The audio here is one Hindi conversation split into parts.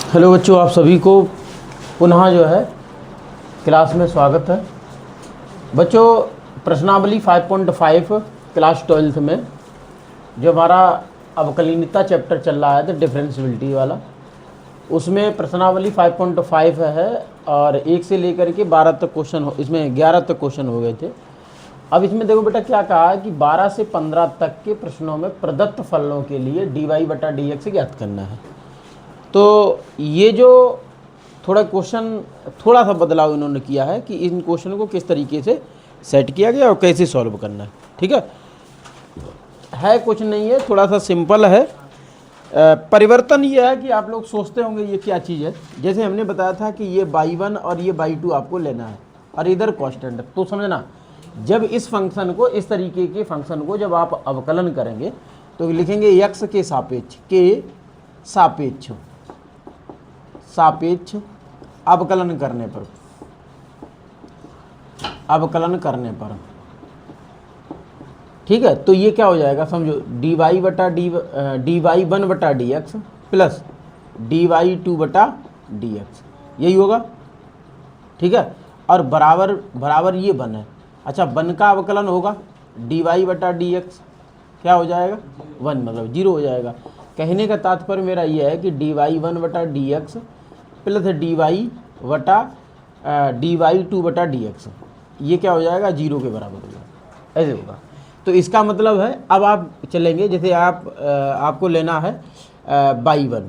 हेलो बच्चों, आप सभी को पुनः जो है क्लास में स्वागत है। बच्चों, प्रश्नावली 5.5 क्लास 12th में जो हमारा अवकलनीयता चैप्टर चल रहा है तो डिफरेंशियबिलिटी वाला, उसमें प्रश्नावली 5.5 है और 1 से लेकर के 12 तक क्वेश्चन, इसमें 11 तक क्वेश्चन हो गए थे। अब इसमें देखो बेटा क्या कहा है कि 12 से 15 तक के प्रश्नों में प्रदत्त फलनों के लिए dy/dx ज्ञात करना है। तो ये जो थोड़ा क्वेश्चन, थोड़ा सा बदलाव इन्होंने किया है कि इन क्वेश्चन को किस तरीके से सेट किया गया और कैसे सॉल्व करना है। ठीक है कुछ नहीं है, थोड़ा सा सिंपल है। परिवर्तन ये है कि आप लोग सोचते होंगे ये क्या चीज़ है। जैसे हमने बताया था कि ये y1 और ये y2 आपको लेना है और इधर कांस्टेंट, तो समझना जब इस फंक्शन को, इस तरीके के फंक्शन को जब आप अवकलन करेंगे तो लिखेंगे x के सापेक्ष अवकलन करने पर ठीक है। तो ये क्या हो जाएगा, समझो dy1/dx प्लस dy2/dx, यही होगा। ठीक है, और बराबर बराबर ये बन है। अच्छा, वन का अवकलन होगा dy/dx, क्या हो जाएगा 1, मतलब 0 हो जाएगा। कहने का तात्पर्य मेरा ये है कि dy1/dx प्लस dy2/dx, ये क्या हो जाएगा 0 के बराबर होगा, ऐसे होगा। तो इसका मतलब है, अब आप चलेंगे, जैसे आपको लेना है y1,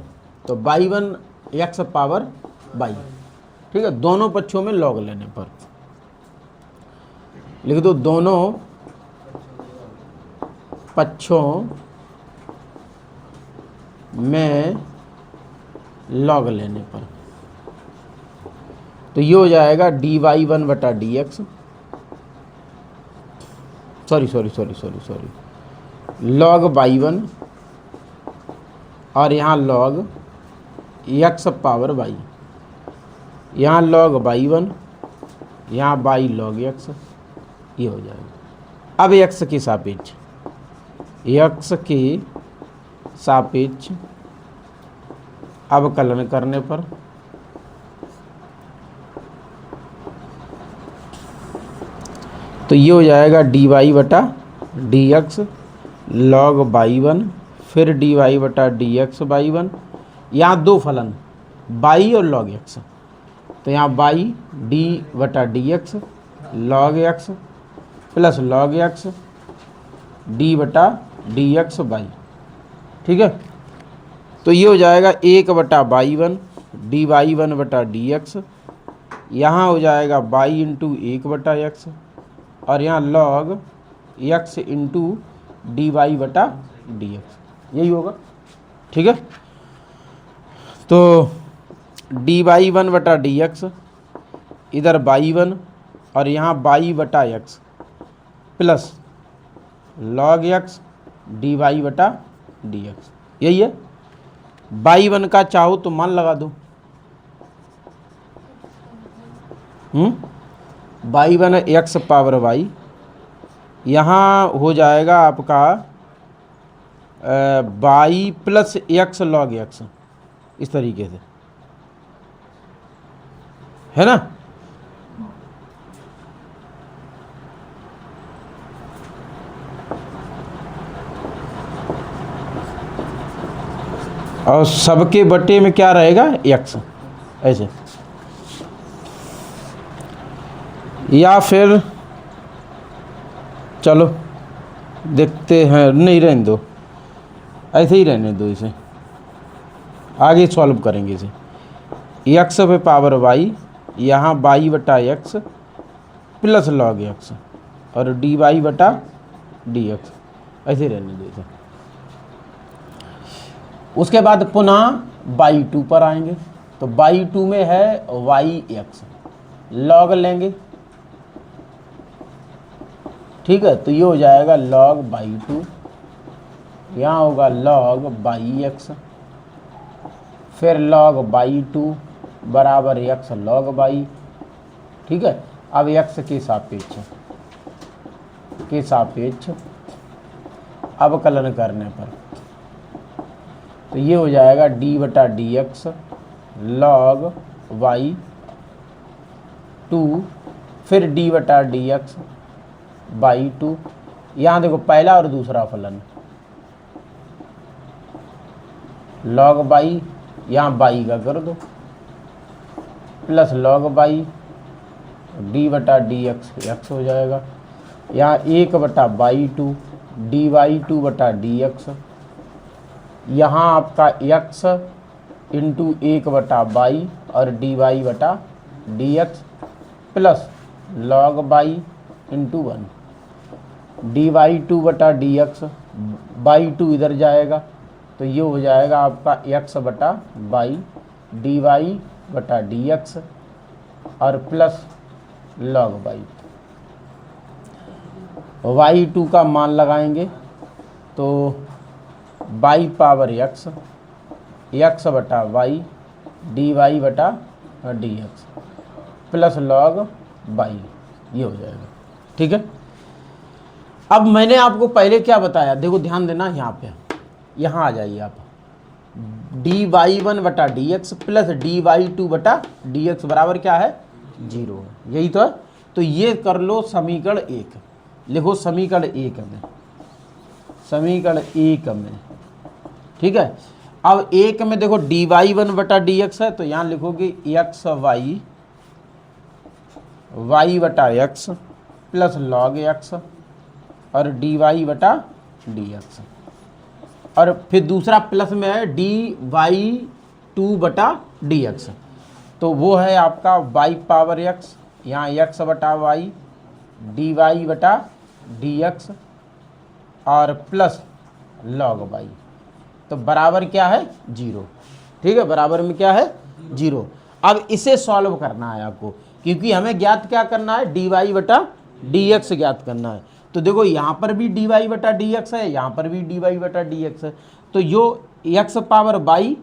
तो y1 x पावर y, ठीक है। दोनों पक्षों में लॉग लेने पर लिख दो, दोनों पक्षों में लॉग लेने पर, तो ये हो जाएगा dy1/dx, सॉरी लॉग y1 और यहाँ लॉग x पावर y, यहाँ लॉग y1, यहाँ y लॉग x, ये हो जाएगा। अब x के सापेक्ष अवकलन करने पर तो ये हो जाएगा dy/dx log y1 फिर dy/dx y1, यहाँ दो फलन y और log x, तो यहाँ y d/dx log x plus log x d/dx y, ठीक है। तो ये हो जाएगा 1/y1 dy1/dx, यहाँ हो जाएगा y इंटू 1/x और यहाँ log x इंटू dy/dx, यही होगा। ठीक है, तो dy1/dx इधर y1 और यहाँ y/x plus log x dy/dx, यही है। y1 का चाहो तो मान लगा दो, y1 x पावर y, यहाँ हो जाएगा आपका y plus x log x, इस तरीके से, है ना। और सबके बटे में क्या रहेगा x, ऐसे। या फिर चलो देखते हैं, नहीं रहने दो, ऐसे ही रहने दो, इसे आगे सॉल्व करेंगे इसे। x पे पावर y, यहाँ y/x प्लस log x और dy/dx, ऐसे रहने दो इसे। उसके बाद पुनः y2 पर आएंगे, तो y2 में है yx, log लेंगे, ठीक है। तो ये हो जाएगा log y2, यहाँ होगा log yx, फिर log y2 बराबर x log y, ठीक है। अब x के सापेक्ष अवकलन करने पर तो ये हो जाएगा d/dx log y 2 फिर d बटा डी एक्स बाई 2। यहाँ देखो पहला और दूसरा फलन, log y यहाँ y का कर दो प्लस log y d बटा डी एक्स हो जाएगा। यहाँ 1 बटा बाई 2 डी वाई 2 बटा डी एक्स, यहाँ आपका x इंटू 1 बटा बाई और डी वाई बटा d x plus log y into 1 d y 2 बटा डी एक्स, बाई 2 इधर जाएगा तो ये हो जाएगा आपका x बटा बाई डी वाई बटा डी एक्स और प्लस log y 2 का मान लगाएंगे तो बाई पावर x बटा वाई डी वाई बटा d x plus log y, ये हो जाएगा। ठीक है, अब मैंने आपको पहले क्या बताया, देखो ध्यान देना, यहाँ पे यहाँ आ जाइए आप, डी वाई 1 बटा d x plus d y 2 बटा डी एक्स बराबर क्या है 0, यही तो है। तो ये कर लो समीकरण 1, लिखो समीकरण 1 में, समीकरण 1 में। ठीक है, अब 1 में देखो डी वाई 1 बटा डी एक्स है तो यहाँ लिखोगे एक्स वाई वाई बटा एक्स प्लस log x और डी वाई बटा डी एक्स, और फिर दूसरा प्लस में है डी वाई 2 बटा डी एक्स, तो वो है आपका y पावर x, यहाँ x बटा वाई डी वाई बटा डी एक्स और प्लस log y, तो बराबर क्या है 0। ठीक है, बराबर में क्या है 0। अब इसे सॉल्व करना है आपको, क्योंकि हमें ज्ञात क्या करना है डी वाई बटा डी एक्स ज्ञात करना है। तो देखो यहाँ पर भी डी वाई बटा डी एक्स है, यहाँ पर भी डी वाई बटा डी एक्स है, तो जो एक्स पावर बाई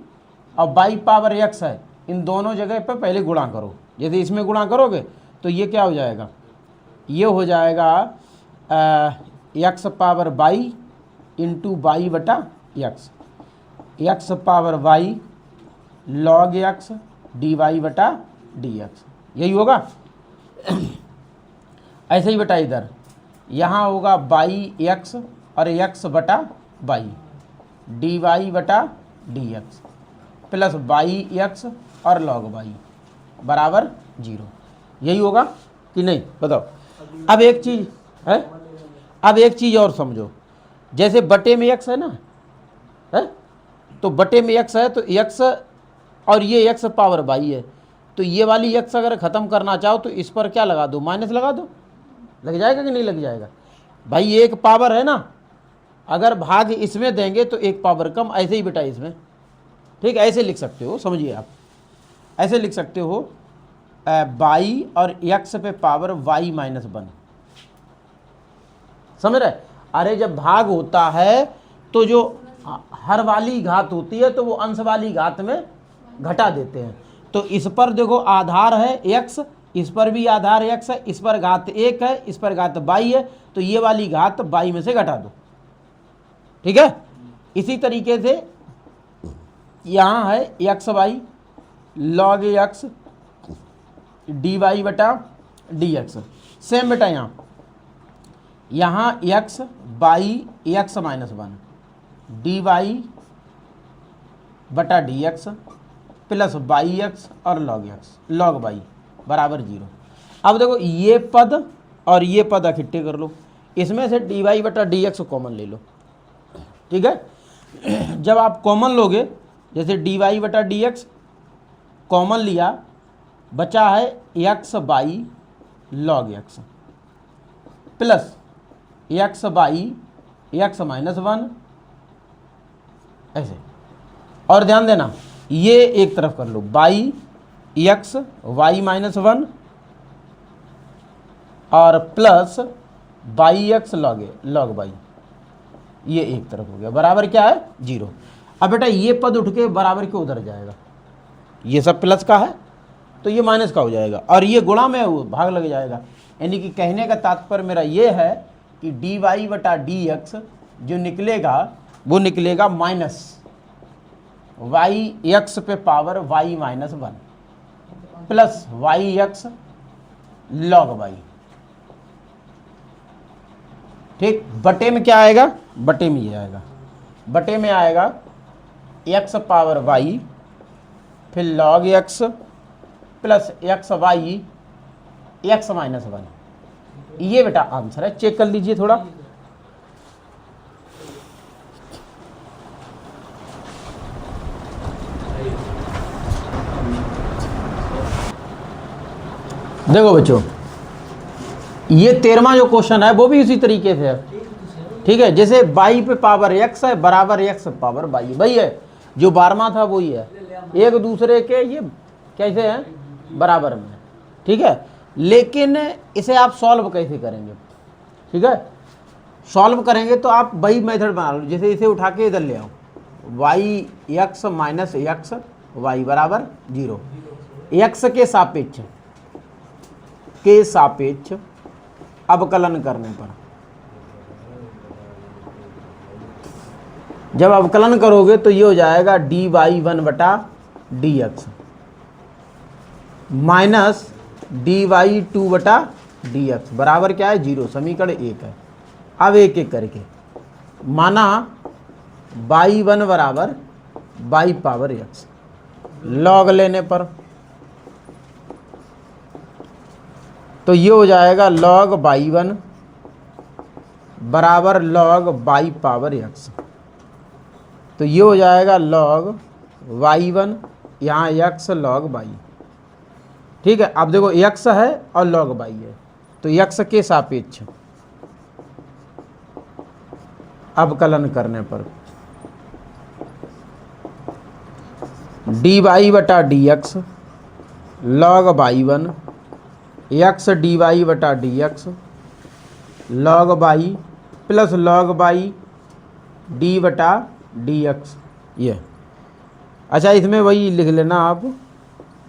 और बाई पावर एक्स है इन दोनों जगह पर पहले गुणा करो। जैसे इसमें गुणा करोगे तो ये क्या हो जाएगा, ये हो जाएगा x power y into y बटा x, x power y log x d y बटा डी एक्स, यही होगा। ऐसे ही बेटा इधर यहाँ होगा बाई एक्स और एक्स बटा बाई डी वाई बटा d x plus y x और log y बराबर 0, यही होगा कि नहीं बताओ। अब एक चीज़ है, अब एक चीज़ और समझो, जैसे बटे में x है ना, है तो बटे में x है तो x और ये x पावर बाई है, तो ये वाली x अगर ख़त्म करना चाहो तो इस पर क्या लगा दो, माइनस लगा दो, लग जाएगा कि नहीं लग जाएगा भाई। एक पावर है ना, अगर भाग इसमें देंगे तो एक पावर कम, ऐसे ही बेटा इसमें। ठीक, ऐसे लिख सकते हो, समझिए आप ऐसे लिख सकते हो बाई और x पे पावर y माइनस 1, समझ रहे। अरे जब भाग होता है तो जो हर वाली घात होती है तो वो अंश वाली घात में घटा देते हैं। तो इस पर देखो आधार है x, इस पर भी आधार x है, इस पर घात 1 है, इस पर घात y है, तो ये वाली घात y में से घटा दो। ठीक है, इसी तरीके से यहाँ है x y log x d y बटा डी एक्स, सेम बेटा यहाँ x y x minus 1 d y बटा d x plus y x और log y बराबर 0। अब देखो ये पद और ये पद इकट्ठे कर लो, इसमें से डी वाई बटा डी एक्स कॉमन ले लो। ठीक है, जब आप कॉमन लोगे, जैसे डी वाई बटा डी एक्स कॉमन लिया, बचा है x by log x plus x y x minus 1, ऐसे। और ध्यान देना ये एक तरफ कर लो, बाई एक्स वाई माइनस 1 और plus y x log y, ये एक तरफ हो गया, बराबर क्या है 0। अब बेटा ये पद उठ के बराबर के उधर जाएगा, ये सब प्लस का है तो ये माइनस का हो जाएगा, और ये गुणा में भाग लग जाएगा। यानी कि कहने का तात्पर्य मेरा ये है कि डी वाई बटा डी एक्स जो निकलेगा वो निकलेगा माइनस वाई एक्स पे power y minus 1 plus y x log y. ठीक, बटे में क्या आएगा, बटे में ये आएगा, बटे में आएगा एक्स पावर वाई फिर log x plus x y x minus 1। ये बेटा आंसर है, चेक कर लीजिए थोड़ा। देखो बच्चों, ये 13वां जो क्वेश्चन है वो भी उसी तरीके से है। ठीक है, जैसे बाई पे पावर एक्स है बराबर एक्स पावर बाई, वही है जो 12वां था वही है, एक दूसरे के ये कैसे हैं, बराबर में। ठीक है, लेकिन इसे आप सॉल्व कैसे करेंगे। ठीक है, सॉल्व करेंगे तो आप वही मेथड बना लो, जैसे इसे उठा के इधर ले आओ, y x minus x y बराबर 0। एक्स के सापेक्ष अवकलन करने पर, जब अवकलन करोगे तो ये हो जाएगा डी वाई 1 बटा d x minus d y 2 बटा डी एक्स बराबर क्या है 0। समीकरण 1 है। अब एक एक करके माना बाई 1 बराबर बाई पावर एक्स, लॉग लेने पर तो ये हो जाएगा लॉग बाई 1 बराबर लॉग बाई पावर एक्स, तो ये हो जाएगा लॉग वाई 1 यहाँ एक्स लॉग बाई। ठीक है, अब देखो एक्स है और लॉग बाई है, तो एक्स के सापेक्ष अवकलन करने पर डी वाई बटा d x log y 1 x d y बटा d x log y plus log y d बटा डी एक्स। ये अच्छा, इसमें वही लिख लेना आप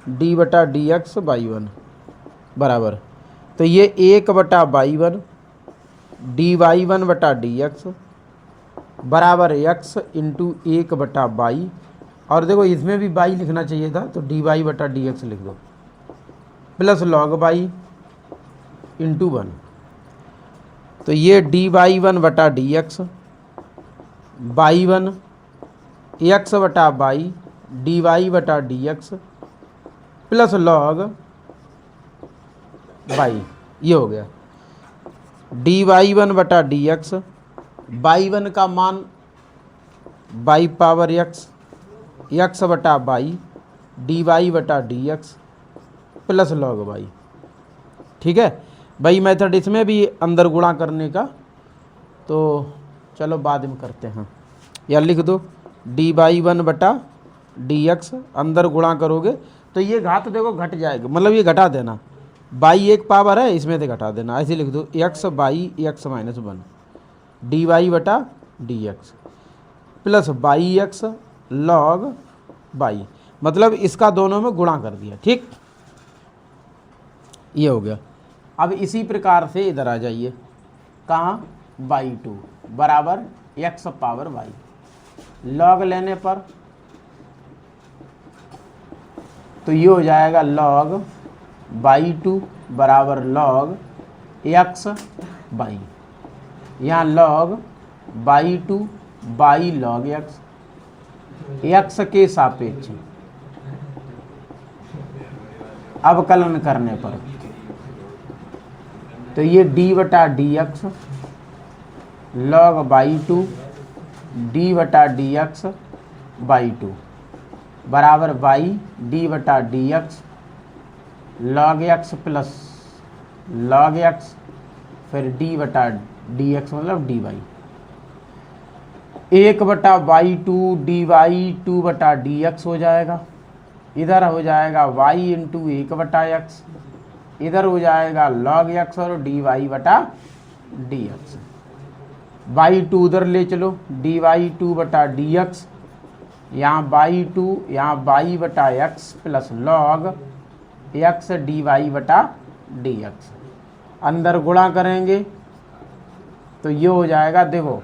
डी बटा डी एक्स बाई 1 बराबर, तो ये 1 बटा बाई 1 डी वाई 1 बटा डी एक्स बराबर एक्स इंटू 1 बटा बाई, और देखो इसमें भी बाई लिखना चाहिए था तो डी वाई बटा डी एक्स लिख दो प्लस लॉग बाई इंटू 1, तो ये डी वाई 1 बटा डी एक्स बाई 1 एक्स बटा बाई डी वाई बटा d x plus log y, ये हो गया डी वाई 1 बटा डी एक्स, बाई 1 का मान बाई पावर एक्स एक्स बटा बाई डी वाई बटा d x plus log y. ठीक है, वही मेथड इसमें भी अंदर गुणा करने का, तो चलो बाद में करते हैं, या लिख दो डी वाई 1 बटा डी एक्स, अंदर गुणा करोगे तो ये घात देखो घट जाएगा, मतलब ये घटा देना, बाई एक पावर है इसमें से घटा देना, ऐसे लिख दो x y x minus 1 d y बटा d x plus y x log y, मतलब इसका दोनों में गुणा कर दिया। ठीक, ये हो गया। अब इसी प्रकार से इधर आ जाइए, कहाँ, बाई 2 बराबर एक्स पावर वाई, लॉग लेने पर तो ये हो जाएगा लॉग बाई 2 बराबर लॉग एक्स बाई, यहाँ log by 2 by log x, x के सापेक्ष अवकलन करने पर तो ये डी बटा d x log by 2 D बटा डी एक्स बाई 2 बराबर बाई डी बटा d x log x plus log x फिर डी बटा डी एक्स मतलब डी वाई, 1 बटा बाई 2 डी वाई 2 बटा डी एक्स हो जाएगा, इधर हो जाएगा वाई इंटू 1 बटा एक्स, इधर हो जाएगा लॉग एक्स और डी वाई बटा डी एक्स, बाई 2 उधर ले चलो डी वाई 2 बटा डी एक्स, यहाँ बाई 2 यहाँ बाई बटा x plus log x d y बटा डी एक्स, अंदर गुणा करेंगे तो ये हो जाएगा, देखो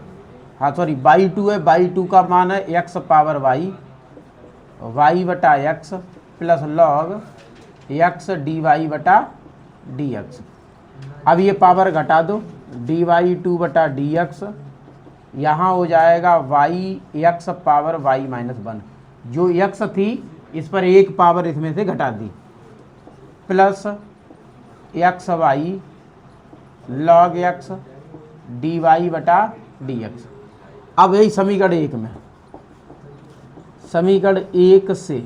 हाँ सॉरी बाई 2 है, बाई 2 का मान है एक्स पावर वाई वाई बटा x plus log x d y बटा डी एक्स। अब ये पावर घटा दो, डी वाई 2 बटा डी एक्स, यहाँ हो जाएगा y x power y minus 1, जो एक्स थी इस पर एक पावर इसमें से घटा दी, plus x y log x d y बटा डी एक्स। अब यही समीकरण 1 में, समीकरण 1 से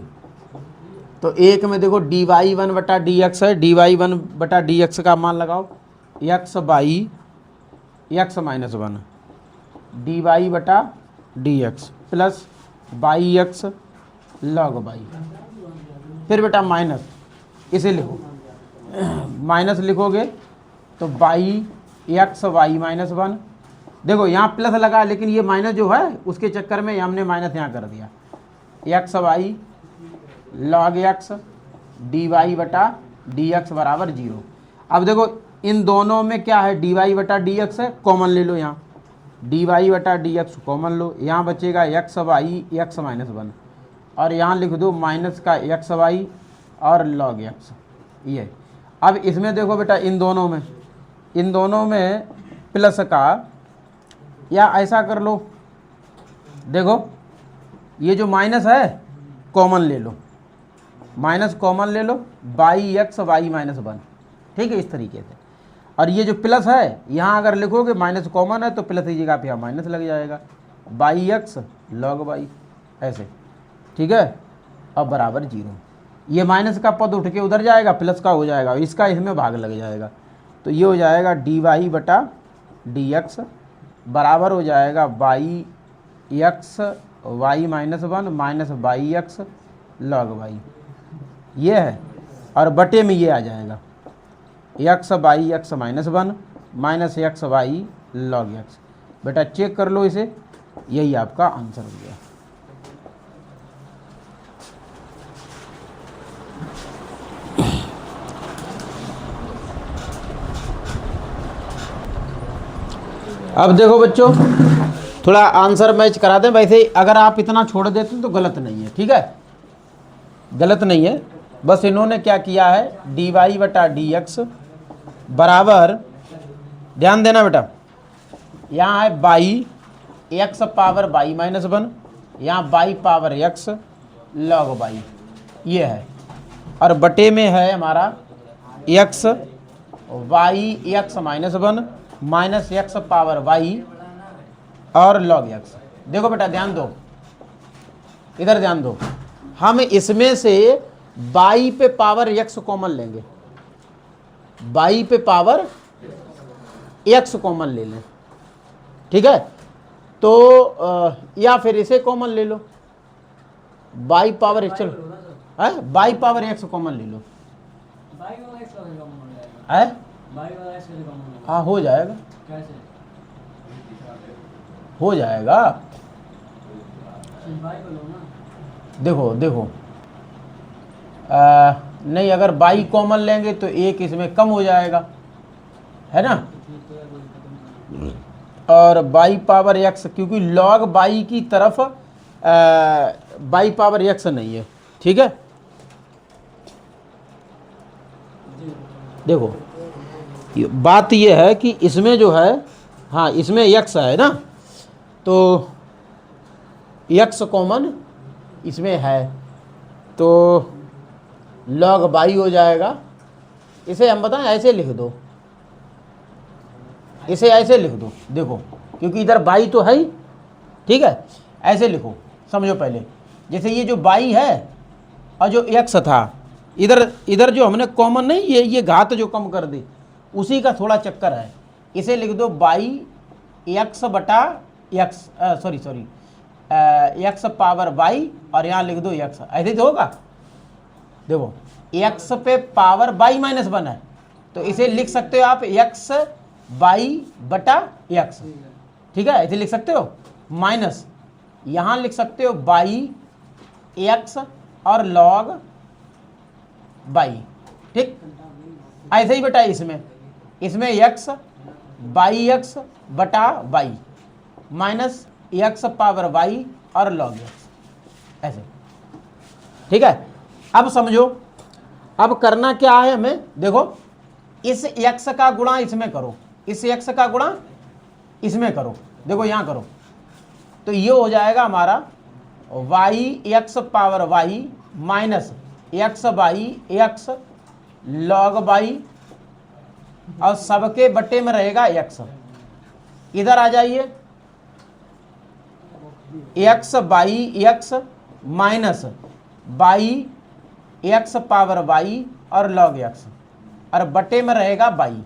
तो 1 में देखो डी वाई 1 बटा डी एक्स है, डी वाई 1 बटा डी एक्स का मान लगाओ, x y x minus 1 d y बटा d x plus y x log y, फिर बेटा माइनस, इसे लिखो, माइनस लिखोगे तो बाई एक्स वाई माइनस 1, देखो यहाँ प्लस लगा लेकिन ये माइनस जो है उसके चक्कर में हमने माइनस यहाँ कर दिया, x y log x d y बटा डी एक्स बराबर 0। अब देखो इन दोनों में क्या है, डी वाई बटा डी एक्स है, कॉमन ले लो, यहाँ डी वाई बटा डी एक्स कॉमन लो, यहाँ बचेगा एक्स वाई एक्स माइनस 1 और यहाँ लिख दो माइनस का एक्स वाई और लॉग एक्स, ये। अब इसमें देखो बेटा इन दोनों में प्लस का, या ऐसा कर लो, देखो ये जो माइनस है कॉमन ले लो, माइनस कॉमन ले लो, बाई एक्स वाई माइनस 1, ठीक है, इस तरीके से। और ये जो प्लस है यहाँ अगर लिखोगे माइनस कॉमन है तो प्लस की जगह पे यहाँ माइनस लग जाएगा, बाई एक्स लॉग बाई, ऐसे, ठीक है। अब बराबर 0, ये माइनस का पद उठ के उधर जाएगा, प्लस का हो जाएगा, इसका इसमें भाग लग जाएगा, तो ये हो जाएगा डी वाई बटा डी एक्स बराबर हो जाएगा y x y minus 1 minus y x log y, ये है। और बटे में ये आ जाएगा x y x minus 1 minus x y log x. बेटा चेक कर लो इसे, यही आपका आंसर हो गया। अब देखो बच्चों थोड़ा आंसर मैच करा दें, वैसे अगर आप इतना छोड़ देते हैं तो गलत नहीं है, ठीक है, गलत नहीं है। बस इन्होंने क्या किया है, डी वाई बटा डी एक्स बराबर, ध्यान देना बेटा, यहाँ है y x power y minus 1, यहाँ y power x log y, ये है। और बटे में है हमारा x y x minus 1 minus x power y और लॉग एक्स। देखो बेटा ध्यान दो, इधर ध्यान दो, हम इसमें से बाई पे पावर एक्स कॉमन लेंगे, बाई पे पावर एक्स कॉमन ले लें, ठीक है। तो या फिर इसे कॉमन ले लो, बाई पावर एक्स, है बाई पावर एक्स कॉमन ले लो, है, हाँ हो जाएगा, हो जाएगा। देखो देखो नहीं, अगर बाई कॉमन लेंगे तो एक इसमें कम हो जाएगा, है ना, और बाई पावर एक्स, क्योंकि लॉग बाई की तरफ बाई पावर एक्स नहीं है, ठीक है। देखो बात ये है कि इसमें जो है, हाँ इसमें एक्स है ना, तो एक्स कॉमन इसमें है तो लॉग बाई हो जाएगा। इसे हम बताएं ऐसे लिख दो, इसे ऐसे लिख दो, देखो क्योंकि इधर बाई तो है ही, ठीक है, ऐसे लिखो, समझो पहले, जैसे ये जो बाई है और जो एक्स था, इधर जो हमने कॉमन नहीं, ये घात जो कम कर दी उसी का थोड़ा चक्कर है। इसे लिख दो बाई एक्स बटा x, sorry x power by, और यहाँ लिख दो एक्स, ऐसे तो होगा। देखो एक्स पे पावर बाई माइनस 1 है तो इसे लिख सकते हो आप एक्स बाई बटा एक्स, ठीक है, ऐसे लिख सकते हो। माइनस यहाँ लिख सकते हो बाई एक्स और लॉग बाई, ठीक, ऐसे ही बेटा इसमें एक्स बाई एक्स बटा y minus x power y और लॉग एक्स, ऐसे ठीक है। अब समझो, अब करना क्या है हमें, देखो इस x का गुणा इसमें करो, इस x का गुणा इसमें करो, देखो यहां करो, तो ये हो जाएगा हमारा y x power y minus x by x log y, और सबके बट्टे में रहेगा x। इधर आ जाइए, x by x minus by x power y और log x, और बटे में रहेगा बाई।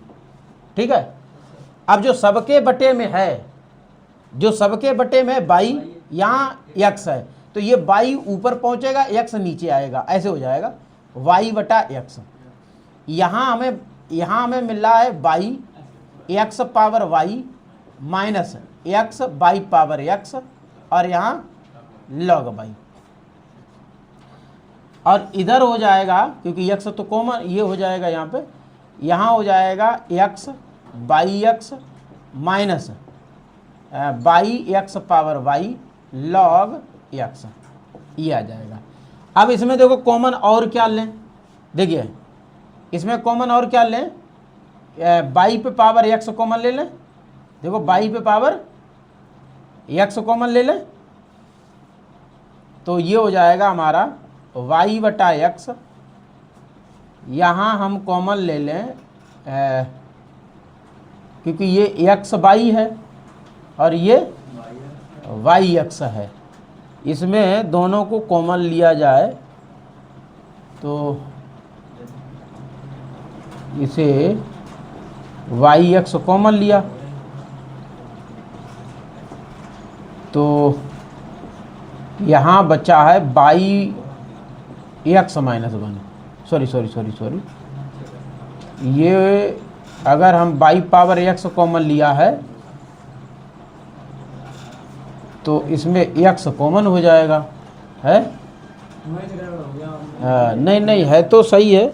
ठीक है। अब जो सबके बटे में है, जो सबके बटे में बाई, यहाँ x है तो ये बाई ऊपर पहुंचेगा, x नीचे आएगा, ऐसे हो जाएगा y बटा x। यहाँ हमें मिल रहा है by x power y minus x by power x, और यहाँ log y, और इधर हो जाएगा क्योंकि x तो कॉमन, ये हो जाएगा यहाँ पे, यहाँ हो जाएगा x by x minus by x power y log x, ये आ जाएगा। अब इसमें देखो कॉमन और क्या लें, देखिए इसमें कॉमन और क्या लें, बाई पे पावर x कॉमन ले लें, देखो बाई पे पावर x कॉमन ले लें, तो ये हो जाएगा हमारा y बटा x। यहाँ हम कॉमन ले लें क्योंकि ये x बाई है और ये y x है, इसमें दोनों को कॉमन लिया जाए तो इसे y x कॉमन लिया तो यहाँ बचा है बाई x माइनस 1, सॉरी, ये अगर हम बाई पावर x कॉमन लिया है तो इसमें x कॉमन हो जाएगा, है नहीं है तो सही है,